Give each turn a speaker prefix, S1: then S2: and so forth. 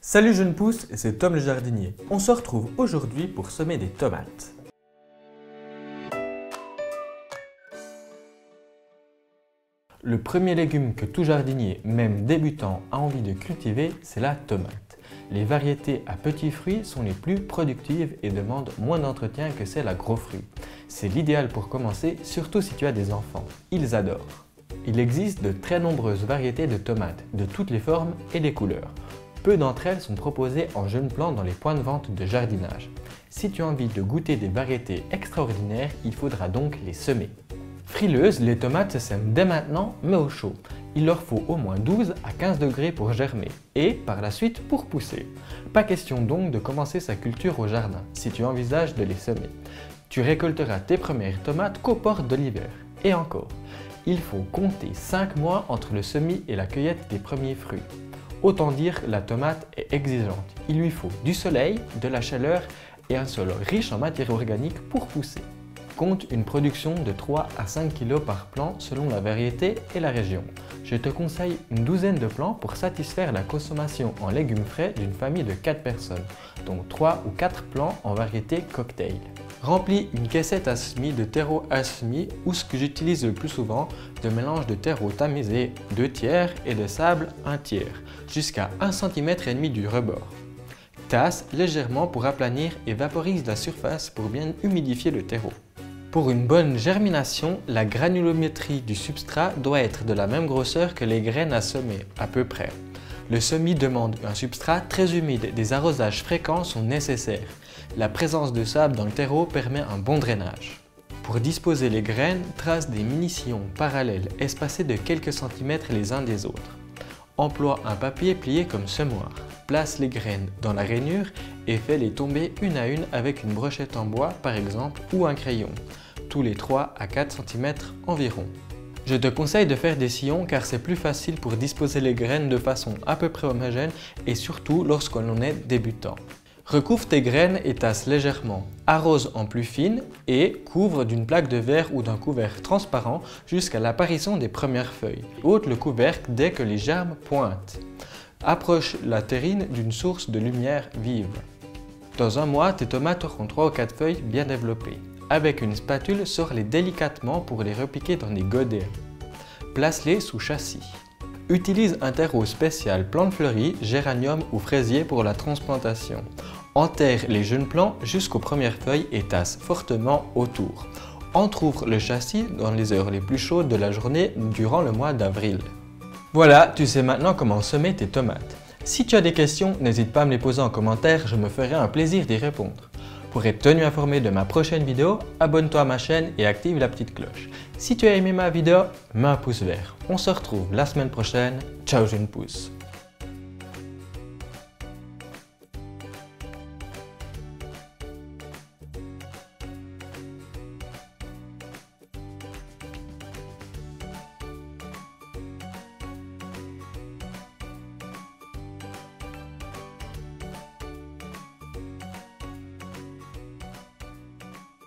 S1: Salut jeunes pousses, c'est Tom le jardinier. On se retrouve aujourd'hui pour semer des tomates. Le premier légume que tout jardinier, même débutant, a envie de cultiver, c'est la tomate. Les variétés à petits fruits sont les plus productives et demandent moins d'entretien que celles à gros fruits. C'est l'idéal pour commencer, surtout si tu as des enfants. Ils adorent. Il existe de très nombreuses variétés de tomates, de toutes les formes et les couleurs. Peu d'entre elles sont proposées en jeunes plants dans les points de vente de jardinage. Si tu as envie de goûter des variétés extraordinaires, il faudra donc les semer. Frileuses, les tomates se sèment dès maintenant, mais au chaud. Il leur faut au moins 12 à 15 degrés pour germer et par la suite pour pousser. Pas question donc de commencer sa culture au jardin si tu envisages de les semer. Tu récolteras tes premières tomates qu'aux portes de l'hiver. Et encore, il faut compter 5 mois entre le semis et la cueillette des premiers fruits. Autant dire que la tomate est exigeante. Il lui faut du soleil, de la chaleur et un sol riche en matière organique pour pousser. Compte une production de 3 à 5 kg par plant selon la variété et la région. Je te conseille une douzaine de plants pour satisfaire la consommation en légumes frais d'une famille de 4 personnes, donc 3 ou 4 plants en variété cocktail. Remplis une caissette à semis de terreau à semis ou ce que j'utilise le plus souvent, de mélange de terreau tamisé 2 tiers et de sable 1 tiers, jusqu'à 1,5 cm du rebord. Tasse légèrement pour aplanir et vaporise la surface pour bien humidifier le terreau. Pour une bonne germination, la granulométrie du substrat doit être de la même grosseur que les graines à semer, à peu près. Le semis demande un substrat très humide, des arrosages fréquents sont nécessaires. La présence de sable dans le terreau permet un bon drainage. Pour disposer les graines, trace des mini-sillons parallèles espacés de quelques centimètres les uns des autres. Emploie un papier plié comme semoir. Place les graines dans la rainure et fais-les tomber une à une avec une brochette en bois par exemple ou un crayon, tous les 3 à 4 cm environ. Je te conseille de faire des sillons car c'est plus facile pour disposer les graines de façon à peu près homogène et surtout lorsqu'on est débutant. Recouvre tes graines et tasse légèrement. Arrose en plus fine et couvre d'une plaque de verre ou d'un couvercle transparent jusqu'à l'apparition des premières feuilles. Ôte le couvercle dès que les germes pointent. Approche la terrine d'une source de lumière vive. Dans un mois, tes tomates auront 3 ou 4 feuilles bien développées. Avec une spatule, sors-les délicatement pour les repiquer dans des godets. Place-les sous châssis. Utilise un terreau spécial plantes fleuries, géranium ou fraisier pour la transplantation. Enterre les jeunes plants jusqu'aux premières feuilles et tasse fortement autour. Entrouvre le châssis dans les heures les plus chaudes de la journée durant le mois d'avril. Voilà, tu sais maintenant comment semer tes tomates. Si tu as des questions, n'hésite pas à me les poser en commentaire, je me ferai un plaisir d'y répondre. Pour être tenu informé de ma prochaine vidéo, abonne-toi à ma chaîne et active la petite cloche. Si tu as aimé ma vidéo, mets un pouce vert. On se retrouve la semaine prochaine. Ciao jeune pousse.